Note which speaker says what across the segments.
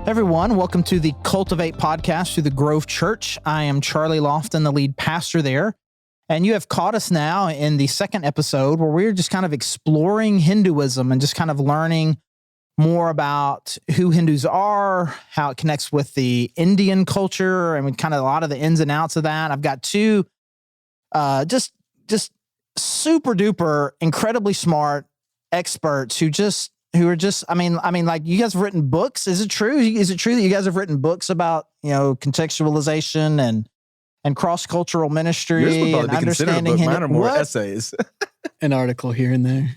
Speaker 1: Everyone, welcome to the Cultivate podcast through the Grove Church. I am Charlie Lofton, the lead pastor there. And you have caught us now in the second episode where we're just kind of exploring Hinduism and just kind of learning more about who Hindus are, how it connects with the Indian culture, and kind of a lot of the ins and outs of that. I've got two just super duper, incredibly smart experts who are just, I mean, like, you guys have written books. Is it true? Is it true that you guys have written books about, contextualization and cross-cultural ministry and understanding?
Speaker 2: Mine are more essays.
Speaker 3: An article here and there.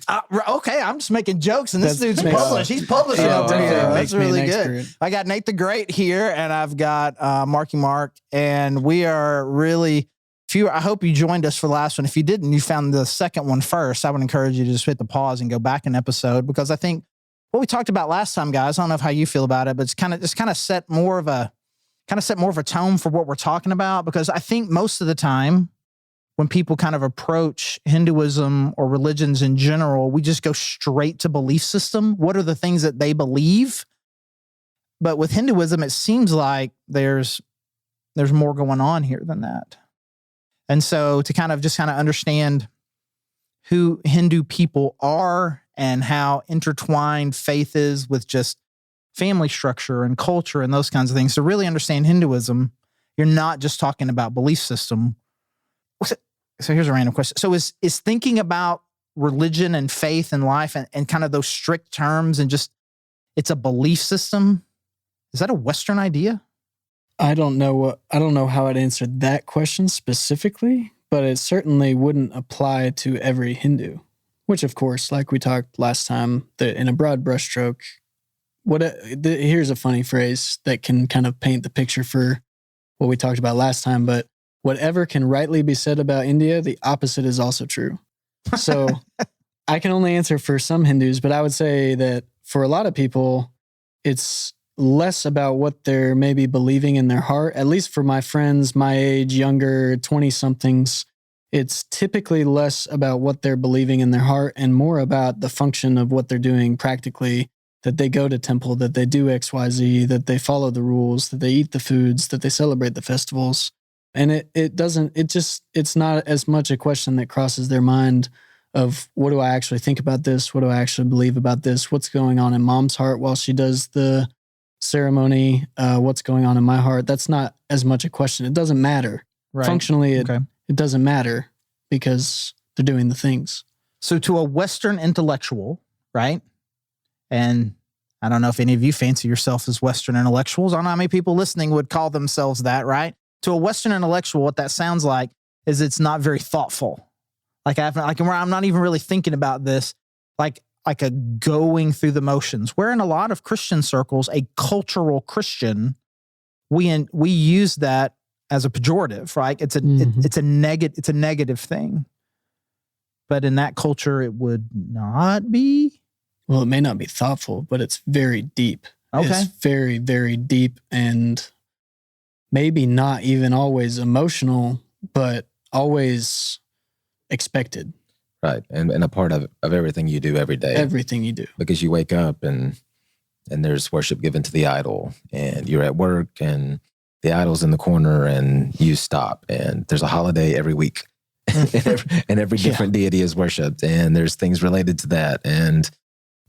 Speaker 1: Okay, I'm just making jokes, and this dude's published. He's publishing over here. That's really good. I got Nate the Great here, and I've got Marky Mark, and we are really... I hope you joined us for the last one. If you didn't, you found the second one first. I would encourage you to just hit the pause and go back an episode, because I think what we talked about last time, guys, I don't know how you feel about it, but it's kind of set more of a tone for what we're talking about. Because I think most of the time when people kind of approach Hinduism or religions in general, we just go straight to belief system. What are the things that they believe? But with Hinduism, it seems like there's more going on here than that. And so to kind of understand who Hindu people are and how intertwined faith is with just family structure and culture and those kinds of things, to really understand Hinduism, you're not just talking about belief system. So here's a random question. So is thinking about religion and faith and life and kind of those strict terms and just, it's a belief system, is that a Western idea?
Speaker 3: I don't know how I'd answer that question specifically, but it certainly wouldn't apply to every Hindu, which, of course, like we talked last time, in a broad brushstroke, here's a funny phrase that can kind of paint the picture for what we talked about last time, but whatever can rightly be said about India, the opposite is also true. So I can only answer for some Hindus, but I would say that for a lot of people, it's less about what they're maybe believing in their heart. At least for my friends, my age, younger, 20-somethings, it's typically less about what they're believing in their heart and more about the function of what they're doing practically, that they go to temple, that they do XYZ, that they follow the rules, that they eat the foods, that they celebrate the festivals. And it's not as much a question that crosses their mind of, what do I actually think about this? What do I actually believe about this? What's going on in mom's heart while she does the ceremony? What's going on in my heart? That's not as much a question. It doesn't matter. Right. Functionally, it doesn't matter because they're doing the things.
Speaker 1: So to a Western intellectual, right? And I don't know if any of you fancy yourself as Western intellectuals. I don't know how many people listening would call themselves that, right? To a Western intellectual, what that sounds like is it's not very thoughtful. I'm not even really thinking about this. Like a going through the motions, where in a lot of Christian circles, a cultural Christian, we use that as a pejorative, right? It's a negative thing. But in that culture, it would not be.
Speaker 3: Well, it may not be thoughtful, but it's very deep.
Speaker 1: Okay.
Speaker 3: It's very, very deep, and maybe not even always emotional, but always expected.
Speaker 2: Right. And a part of everything you do every day.
Speaker 3: Everything you do.
Speaker 2: Because you wake up and there's worship given to the idol, and you're at work and the idol's in the corner and you stop, and there's a holiday every week and every different deity is worshiped, and there's things related to that. And,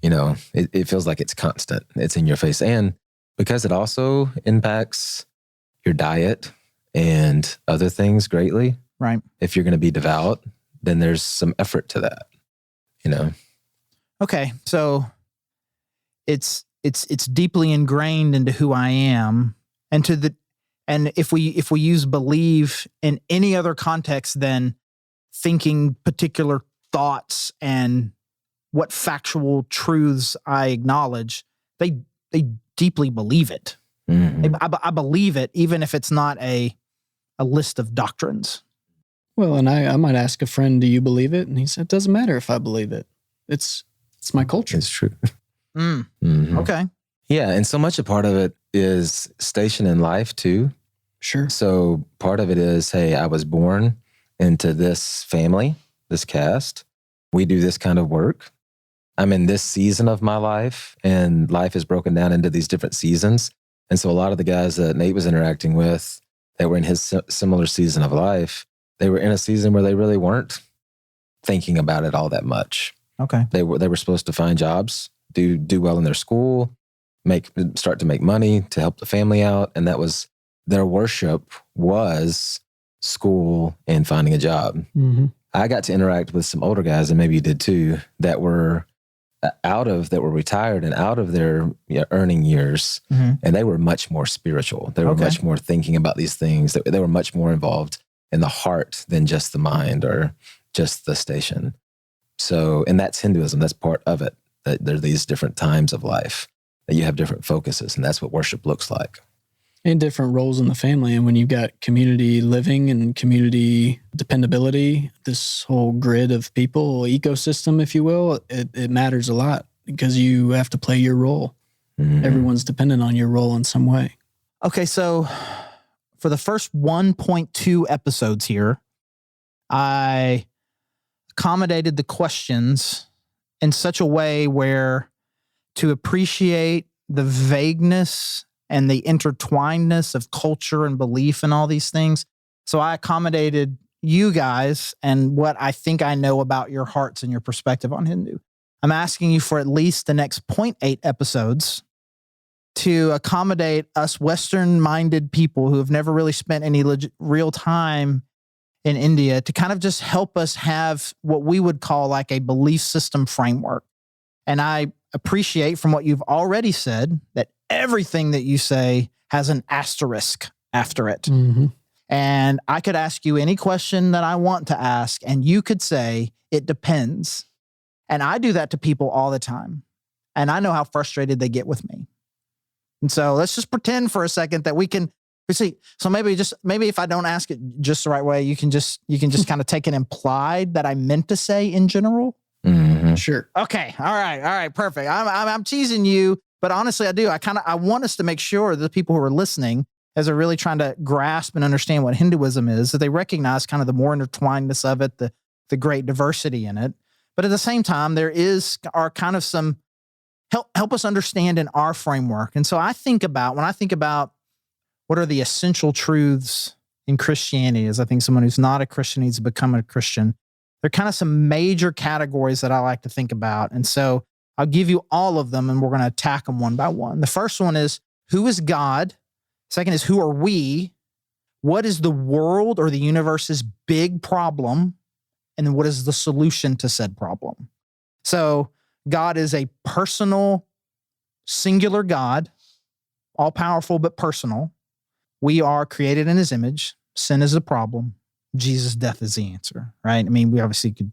Speaker 2: it feels like it's constant. It's in your face. And because it also impacts your diet and other things greatly.
Speaker 1: Right.
Speaker 2: If you're going to be devout, then there's some effort to that,
Speaker 1: Okay, so it's deeply ingrained into who I am, and if we use believe in any other context than thinking particular thoughts and what factual truths I acknowledge, they deeply believe it. Mm-hmm. I believe it, even if it's not a list of doctrines.
Speaker 3: Well, and I might ask a friend, do you believe it? And he said, it doesn't matter if I believe it. It's my culture.
Speaker 2: It's true.
Speaker 1: Mm-hmm. Okay.
Speaker 2: Yeah, and so much a part of it is station in life too.
Speaker 3: Sure.
Speaker 2: So part of it is, hey, I was born into this family, this caste. We do this kind of work. I'm in this season of my life, and life is broken down into these different seasons. And so a lot of the guys that Nate was interacting with that were in his similar season of life, they were in a season where they really weren't thinking about it all that much.
Speaker 1: Okay.
Speaker 2: They were supposed to find jobs, do well in their school, start to make money to help the family out. And that was their worship was school and finding a job.
Speaker 3: Mm-hmm.
Speaker 2: I got to interact with some older guys, and maybe you did too, that were retired and out of their earning years.
Speaker 1: Mm-hmm.
Speaker 2: And they were much more spiritual. They were much more thinking about these things. They were much more involved in the heart than just the mind or just the station. So, and that's Hinduism. That's part of it. That there are these different times of life that you have different focuses, and that's what worship looks like.
Speaker 3: And different roles in the family. And when you've got community living and community dependability, this whole grid of people, ecosystem, if you will, it matters a lot because you have to play your role. Mm-hmm. Everyone's dependent on your role in some way.
Speaker 1: Okay, so for the first 1.2 episodes here, I accommodated the questions in such a way where to appreciate the vagueness and the intertwinedness of culture and belief and all these things. So I accommodated you guys and what I think I know about your hearts and your perspective on Hindu. I'm asking you for at least the next 0.8 episodes to accommodate us Western-minded people who have never really spent any real time in India to kind of just help us have what we would call like a belief system framework. And I appreciate from what you've already said that everything that you say has an asterisk after it.
Speaker 3: Mm-hmm.
Speaker 1: And I could ask you any question that I want to ask, and you could say, it depends. And I do that to people all the time. And I know how frustrated they get with me. And so let's just pretend for a second that we see. So maybe if I don't ask it just the right way, you can just kind of take it implied that I meant to say in general.
Speaker 2: Mm-hmm.
Speaker 3: Sure.
Speaker 1: Okay. All right. Perfect. I'm teasing you, but honestly, I do. I want us to make sure that the people who are listening, as they're really trying to grasp and understand what Hinduism is, that they recognize kind of the more intertwinedness of it, the great diversity in it. But at the same time, are kind of some help us understand in our framework. And so when I think about what are the essential truths in Christianity, as I think someone who's not a Christian needs to become a Christian, there are kind of some major categories that I like to think about. And so I'll give you all of them and we're going to attack them one by one. The first one is, who is God? Second is, who are we? What is the world or the universe's big problem? And then what is the solution to said problem? So God is a personal, singular God, all powerful but personal. We are created in his image. Sin is the problem. Jesus' death is the answer, right? I mean, we obviously could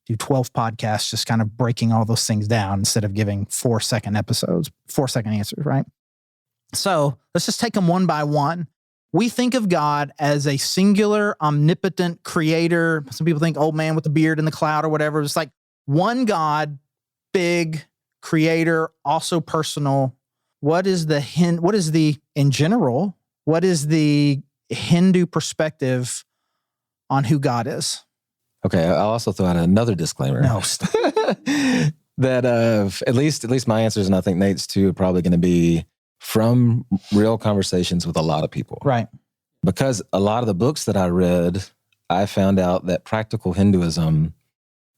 Speaker 1: do 12 podcasts just kind of breaking all those things down instead of giving 4-second episodes, 4-second answers, right? So let's just take them one by one. We think of God as a singular, omnipotent creator. Some people think old man with the beard in the cloud or whatever. It's like one God, big creator, also personal. What is the Hindu perspective on who God is?
Speaker 2: Okay, I'll also throw out another disclaimer.
Speaker 1: No.
Speaker 2: That at least my answers, and I think Nate's too, are probably going to be from real conversations with a lot of people.
Speaker 1: Right.
Speaker 2: Because a lot of the books that I read, I found out that practical Hinduism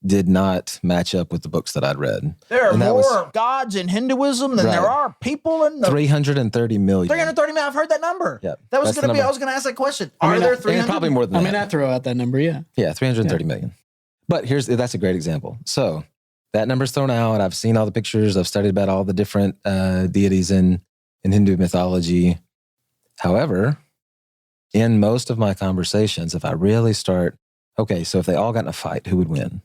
Speaker 2: did not match up with the books that I'd read.
Speaker 1: There are more gods in Hinduism than there are people in the
Speaker 2: 330 million.
Speaker 1: 330 million. I've heard that number.
Speaker 2: Yeah.
Speaker 1: That was going to be, I was going to ask that question. Are there 300?
Speaker 2: Probably more than that.
Speaker 3: I throw out that number, yeah.
Speaker 2: Yeah, 330 million. But that's a great example. So that number's thrown out. I've seen all the pictures. I've studied about all the different deities in Hindu mythology. However, in most of my conversations, if I really start, okay, so if they all got in a fight, who would win?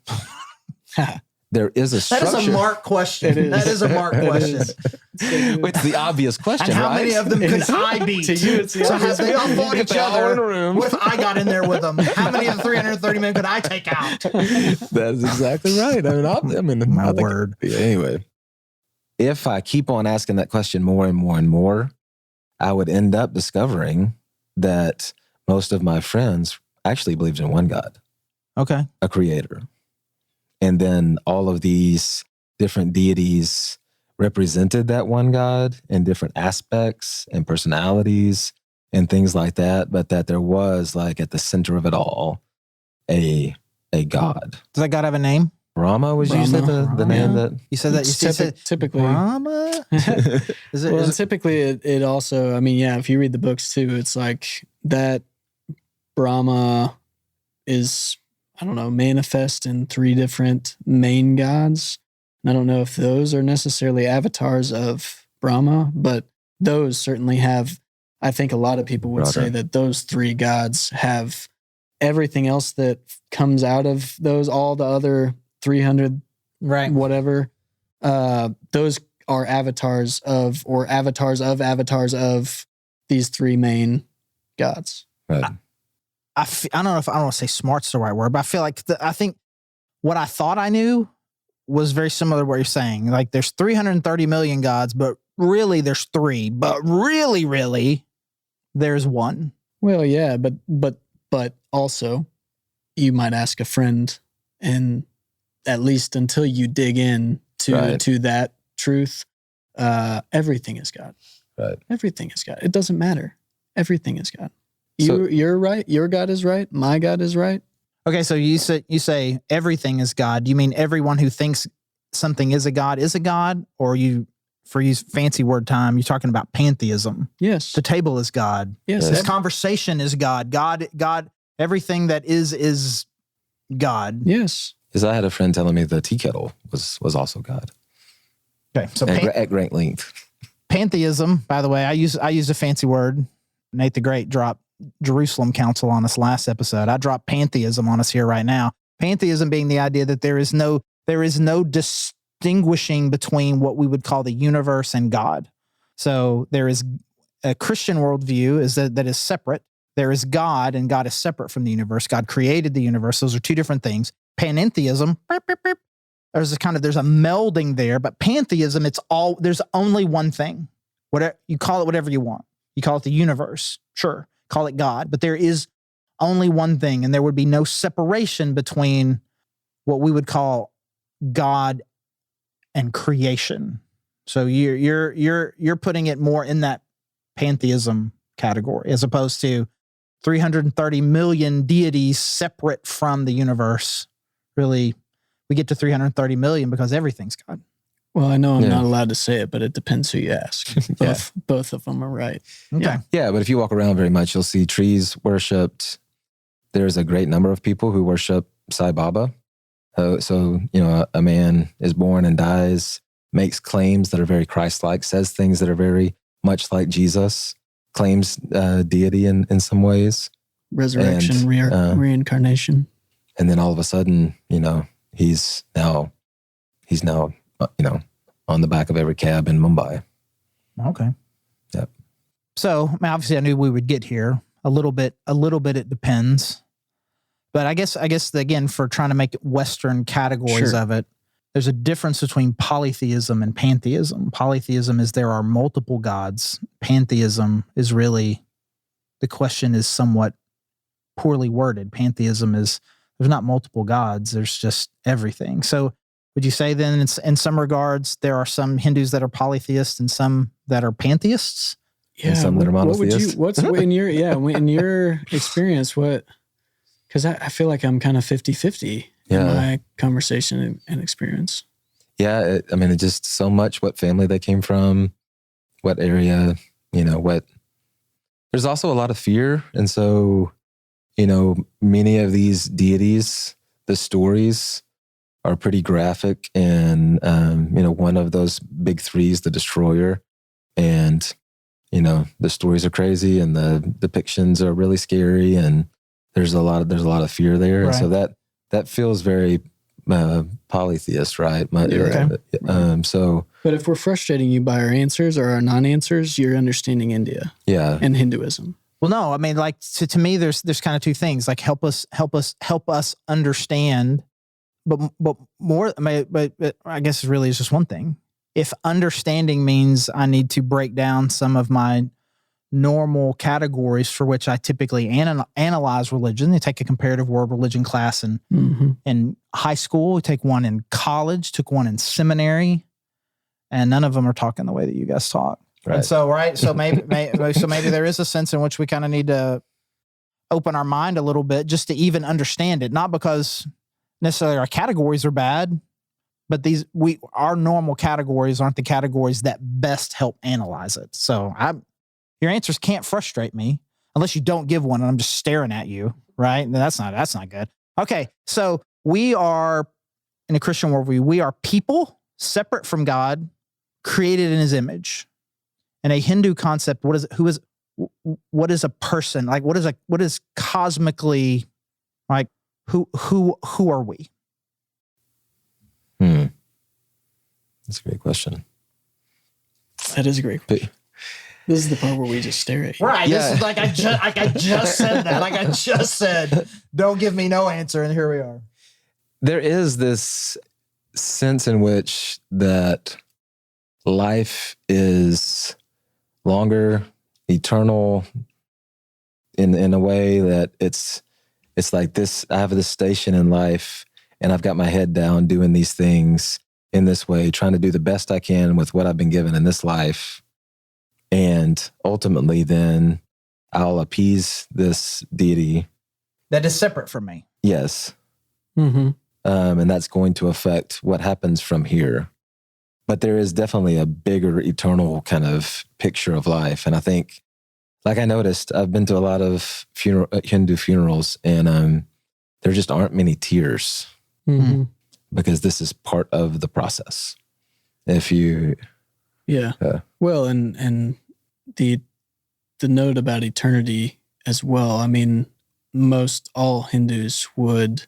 Speaker 2: There is a structure.
Speaker 1: That is a Mark question. That is a Mark question.
Speaker 2: It's the obvious question,
Speaker 1: and how
Speaker 2: right?
Speaker 1: many of them could I beat?
Speaker 3: To you, it's the
Speaker 1: so have they all fought each other?
Speaker 2: In a room.
Speaker 1: What if I got in there with them? How many of the 330 men could I take out?
Speaker 2: That is exactly right.
Speaker 1: My word.
Speaker 2: Anyway, if I keep on asking that question more and more and more, I would end up discovering that most of my friends actually believed in one God.
Speaker 1: Okay.
Speaker 2: A creator. And then all of these different deities represented that one God in different aspects and personalities and things like that, but that there was like at the center of it all a God.
Speaker 1: Does that God have a name?
Speaker 2: Brahma was usually the name that
Speaker 1: you said. That you said
Speaker 3: typically
Speaker 1: Brahma.
Speaker 3: Typically it also. I mean, yeah. If you read the books too, it's like that Brahma is, I don't know, manifest in 3 different main gods. And I don't know if those are necessarily avatars of Brahma, but those certainly have. I think a lot of people would say that those 3 gods have everything else that comes out of those. All the other 300,
Speaker 1: right? Whatever.
Speaker 3: Those are avatars of these 3 main gods.
Speaker 2: Right.
Speaker 1: I don't know if I don't want to say smart's the right word, but I feel like I think what I thought I knew was very similar to what you're saying. Like there's 330 million gods, but really there's 3. But really, there's 1.
Speaker 3: Well, yeah, but also, you might ask a friend, and at least until you dig in to that truth, everything is God.
Speaker 2: Right.
Speaker 3: Everything is God. It doesn't matter. Everything is God. You're right. Your God is right. My God is right.
Speaker 1: Okay, so you say everything is God. Do you mean everyone who thinks something is a God, or you, for use fancy word time, you're talking about pantheism?
Speaker 3: Yes.
Speaker 1: The table is God.
Speaker 3: Yes.
Speaker 1: This conversation is God. God. Everything that is God.
Speaker 3: Yes.
Speaker 2: Because I had a friend telling me the tea kettle was also God.
Speaker 1: Okay, so
Speaker 2: at great length.
Speaker 1: Pantheism, by the way, I used a fancy word. Nate the Great dropped Jerusalem Council on us last episode. I dropped pantheism on us here right now. Pantheism being the idea that there is no distinguishing between what we would call the universe and God. So there is a Christian worldview that is separate. There is God, and God is separate from the universe. God created the universe. Those are 2 different things. Panentheism, there's a melding there, but pantheism, there's only one thing. Whatever you call it, whatever you want. You call it the universe, sure. Call it God, but there is only one thing, and there would be no separation between what we would call God and creation. So you're putting it more in that pantheism category, as opposed to 330 million deities separate from the universe. Really, we get to 330 million because everything's God.
Speaker 3: Well, I know I'm not allowed to say it, but it depends who you ask. Both of them are right.
Speaker 1: Okay.
Speaker 2: Yeah, but if you walk around very much, you'll see trees worshipped. There's a great number of people who worship Sai Baba. So, a man is born and dies, makes claims that are very Christ-like, says things that are very much like Jesus, claims deity in some ways.
Speaker 3: Resurrection, reincarnation.
Speaker 2: And then all of a sudden, he's now on the back of every cab in Mumbai.
Speaker 1: Okay.
Speaker 2: Yep.
Speaker 1: So, obviously I knew we would get here. A little bit it depends. But I guess again, for trying to make it Western categories of it, there's a difference between polytheism and pantheism. Polytheism is there are multiple gods. Pantheism is really, the question is somewhat poorly worded. Pantheism is, there's not multiple gods, there's just everything. So would you say then in some regards, there are some Hindus that are polytheists and some that are pantheists?
Speaker 2: Yeah, and some that are monotheists?
Speaker 3: What's in your experience, because I feel like I'm kind of 50-50 in my conversation and experience.
Speaker 2: Yeah, it's just so much what family they came from, what area, there's also a lot of fear. And so, many of these deities, the stories are pretty graphic. And, one of those big 3s, the destroyer. And, the stories are crazy and the depictions are really scary. And there's a lot of fear there.
Speaker 1: Right.
Speaker 2: And so that feels very polytheist, right? So,
Speaker 3: but if we're frustrating you by our answers or our non-answers, you're understanding India, and Hinduism.
Speaker 1: Well, no, like to me, there's kind of 2 things. Like help us understand, but more. But I guess it really is just one thing. If understanding means I need to break down some of my normal categories for which I typically analyze religion. You take a comparative world religion class in high school, you take one in college, took one in seminary, and none of them are talking the way that you guys talk.
Speaker 2: Right.
Speaker 1: And so, so maybe there is a sense in which we kind of need to open our mind a little bit just to even understand it. Not because necessarily our categories are bad, but our normal categories aren't the categories that best help analyze it. So your answers can't frustrate me unless you don't give one and I'm just staring at you, right? That's not good. Okay, so we are, in a Christian worldview, we are people separate from God, created in his image. In a Hindu concept, what is a person? Like, what is cosmically, like, who are we?
Speaker 2: That's a great question.
Speaker 3: That is a great question. This is the part where we just stare at you.
Speaker 1: Right. Yeah. This is like I just said that. Like I just said, don't give me no answer. And here we are.
Speaker 2: There is this sense in which that life is longer, eternal, in a way that it's like this. I have this station in life and I've got my head down doing these things in this way, trying to do the best I can with what I've been given in this life. And ultimately, then I'll appease this deity
Speaker 1: that is separate from me.
Speaker 2: Yes.
Speaker 3: Mm-hmm.
Speaker 2: And that's going to affect what happens from here. But there is definitely a bigger eternal kind of picture of life. And I think, like I noticed, I've been to a lot of Hindu funerals, and there just aren't many tears because this is part of the process. If you...
Speaker 3: Yeah. Well, and the note about eternity as well. I mean, most all Hindus would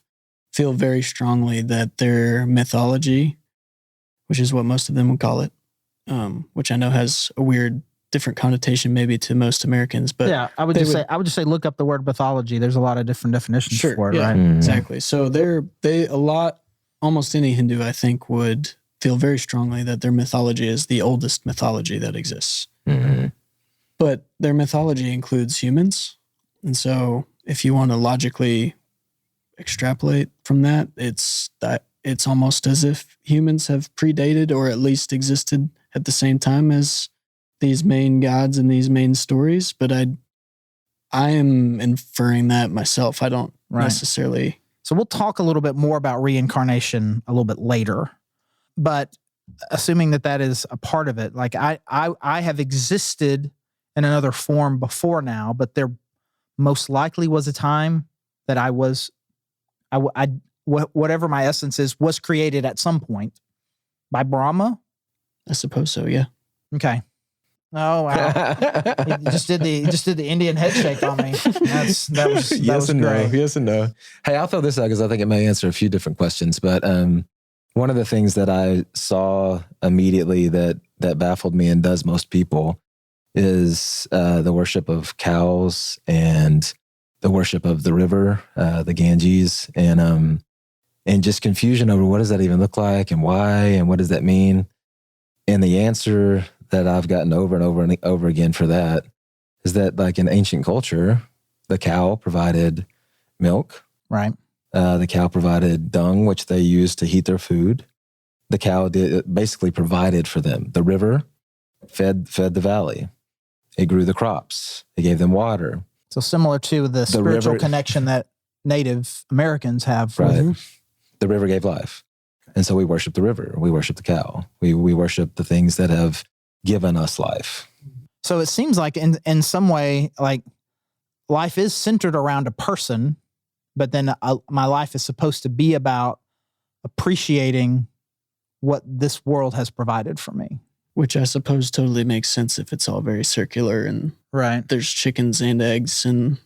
Speaker 3: feel very strongly that their mythology, which is what most of them would call it, which I know has a weird, different connotation maybe to most Americans. But
Speaker 1: yeah, I would just say look up the word mythology. There's a lot of different definitions for it, right?
Speaker 3: Exactly. So almost any Hindu, I think, would feel very strongly that their mythology is the oldest mythology that exists.
Speaker 2: Mm-hmm.
Speaker 3: But their mythology includes humans. And so if you want to logically extrapolate from that, it's almost as if humans have predated or at least existed at the same time as these main gods and these main stories. But I am inferring that myself. I don't necessarily.
Speaker 1: So we'll talk a little bit more about reincarnation a little bit later. But assuming that is a part of it, like I have existed in another form before now, but there most likely was a time that whatever my essence is was created at some point by Brahma.
Speaker 3: I suppose so. Yeah.
Speaker 1: Okay. Oh wow! You just did the Indian head shake on me. That was
Speaker 2: yes and
Speaker 1: great.
Speaker 2: no. Yes and no. Hey, I'll throw this out because I think it may answer a few different questions. But one of the things that I saw immediately that baffled me and does most people is the worship of cows and the worship of the river, the Ganges, and just confusion over what does that even look like and why and what does that mean. And the answer that I've gotten over and over and over again for that is that, like in ancient culture, the cow provided milk.
Speaker 1: Right.
Speaker 2: The cow provided dung, which they used to heat their food. The cow basically provided for them. The river fed the valley. It grew the crops. It gave them water.
Speaker 1: So similar to the spiritual river, connection that Native Americans have.
Speaker 2: Right. The river gave life. And so we worship the river. We worship the cow. We worship the things that have given us life.
Speaker 1: So it seems like in some way, like life is centered around a person, but then my life is supposed to be about appreciating what this world has provided for me.
Speaker 3: Which I suppose totally makes sense if it's all very circular and there's chickens and eggs and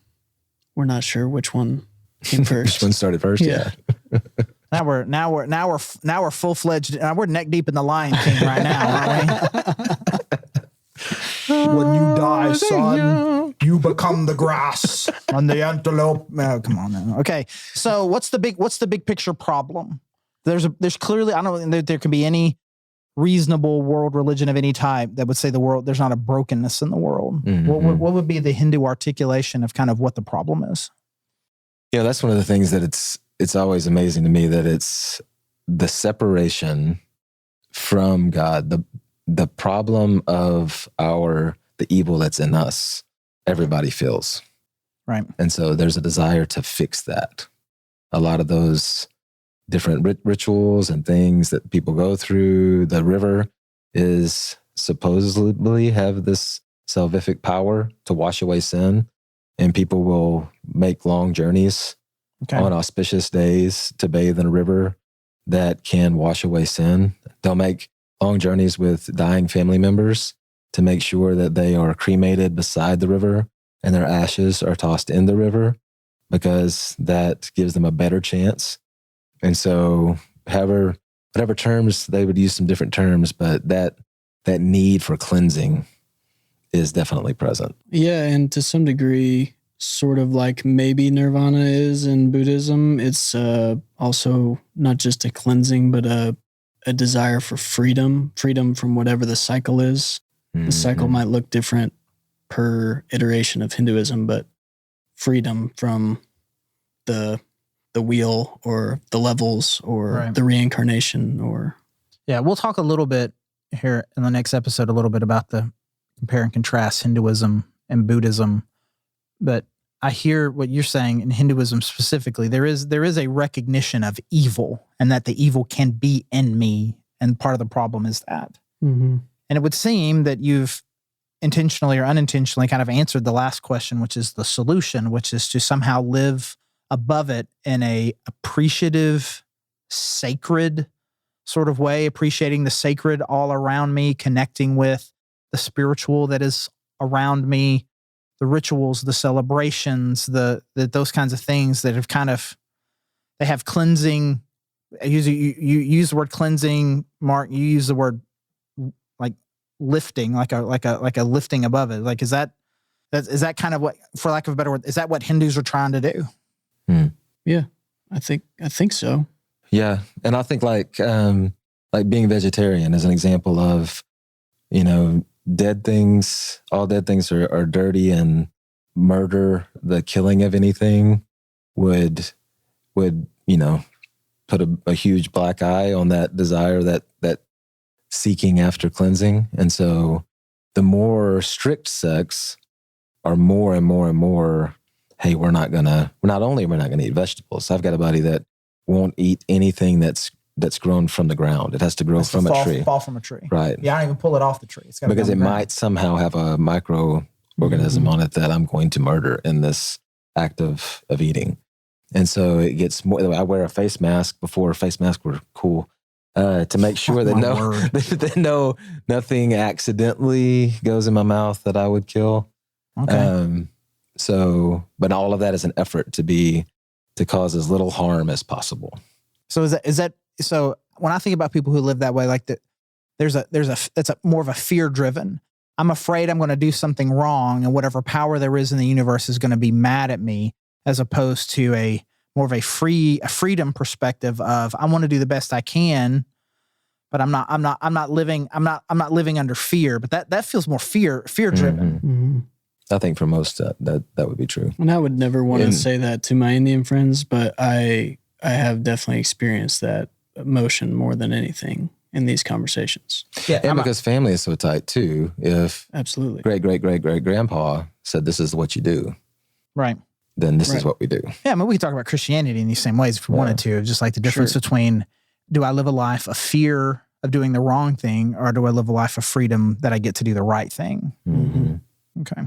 Speaker 3: we're not sure which one came first.
Speaker 2: Which one started first? Yeah.
Speaker 1: Now we're full-fledged. We're neck deep in the Lion King right now, aren't we? When you die, son, you become the grass and the antelope. Oh, come on now. Okay. So what's the big picture problem? There's clearly, I don't think there can be any reasonable world religion of any type that would say there's not a brokenness in the world. Mm-hmm. What would be the Hindu articulation of kind of what the problem is?
Speaker 2: Yeah, that's one of the things that it's always amazing to me that it's the separation from God, the problem of the evil that's in us, everybody feels.
Speaker 1: Right.
Speaker 2: And so there's a desire to fix that. A lot of those different rituals and things that people go through, the river is supposedly have this salvific power to wash away sin. And people will make long journeys on auspicious days to bathe in a river that can wash away sin. They'll make long journeys with dying family members to make sure that they are cremated beside the river and their ashes are tossed in the river, because that gives them a better chance. And so whatever terms, they would use some different terms, but that need for cleansing is definitely present.
Speaker 3: Yeah, and to some degree, sort of like maybe nirvana is in Buddhism, it's also not just a cleansing, but a desire for freedom from whatever the cycle is. Mm-hmm. The cycle might look different per iteration of Hinduism, but freedom from the wheel or the levels or the reincarnation or...
Speaker 1: Yeah, we'll talk a little bit here in the next episode, a little bit about the compare and contrast Hinduism and Buddhism. But I hear what you're saying in Hinduism specifically. There is a recognition of evil and that the evil can be in me. And part of the problem is that.
Speaker 3: Mm-hmm.
Speaker 1: And it would seem that you've intentionally or unintentionally kind of answered the last question, which is the solution, which is to somehow live above it in a appreciative, sacred sort of way, appreciating the sacred all around me, connecting with the spiritual that is around me, the rituals, the celebrations, those kinds of things that have they have cleansing. You use the word cleansing, Mark. You use the word like lifting, like a lifting above it. Like, is that kind of what, for lack of a better word, is that what Hindus are trying to do?
Speaker 3: Yeah, I think so.
Speaker 2: Yeah, and I think like being vegetarian is an example of, dead things. All dead things are dirty, and murder, the killing of anything, would put a huge black eye on that desire, that seeking after cleansing. And so the more strict sects are more and more and more, hey, we're not only going to eat vegetables. I've got a buddy that won't eat anything that's grown from the ground. It has to grow from a tree.
Speaker 1: Fall from a tree.
Speaker 2: Right.
Speaker 1: Yeah, I don't even pull it off the tree. It's
Speaker 2: because it might somehow have a microorganism on it that I'm going to murder in this act of eating. And so it gets more. I wear a face mask before face masks were cool, to make sure that nothing accidentally goes in my mouth that I would kill.
Speaker 1: Okay.
Speaker 2: But all of that is an effort to cause as little harm as possible.
Speaker 1: So is that so when I think about people who live that way, like that's more of a fear driven. I'm afraid I'm going to do something wrong, and whatever power there is in the universe is going to be mad at me, as opposed to a more of a freedom perspective of, I want to do the best I can, but I'm not living under fear. But that feels more fear driven.
Speaker 3: Mm-hmm.
Speaker 2: I think for most that would be true.
Speaker 3: And I would never want to say that to my Indian friends, but I have definitely experienced that emotion more than anything in these conversations.
Speaker 2: Yeah, and because family is so tight too. If
Speaker 3: absolutely
Speaker 2: great grandpa said this is what you do,
Speaker 1: right,
Speaker 2: then this is what we do.
Speaker 1: Yeah, I mean, we could talk about Christianity in these same ways if we wanted to. Just like the difference between, do I live a life of fear of doing the wrong thing, or do I live a life of freedom that I get to do the right thing?
Speaker 2: Mm-hmm.
Speaker 1: Okay.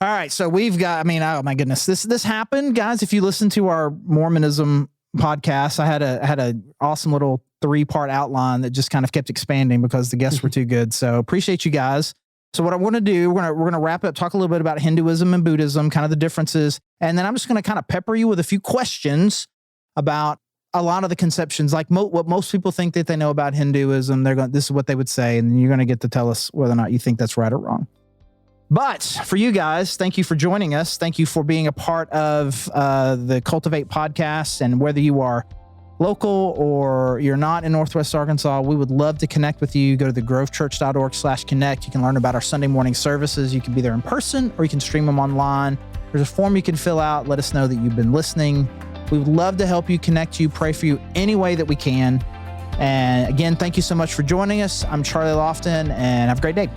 Speaker 1: All right, so we've got, oh my goodness, this happened, guys. If you listen to our Mormonism podcast, I had a awesome little 3-part outline that just kind of kept expanding because the guests were too good. So appreciate you guys. So what I want to do, we're going to wrap up, talk a little bit about Hinduism and Buddhism, kind of the differences, and then I'm just going to kind of pepper you with a few questions about a lot of the conceptions, like what most people think that they know about Hinduism. This is what they would say, and you're going to get to tell us whether or not you think that's right or wrong. But for you guys, thank you for joining us. Thank you for being a part of the Cultivate podcast. And whether you are local or you're not in Northwest Arkansas, we would love to connect with you. Go to thegrovechurch.org/connect. You can learn about our Sunday morning services. You can be there in person or you can stream them online. There's a form you can fill out. Let us know that you've been listening. We would love to help you, connect you, pray for you any way that we can. And again, thank you so much for joining us. I'm Charlie Lofton, and have a great day.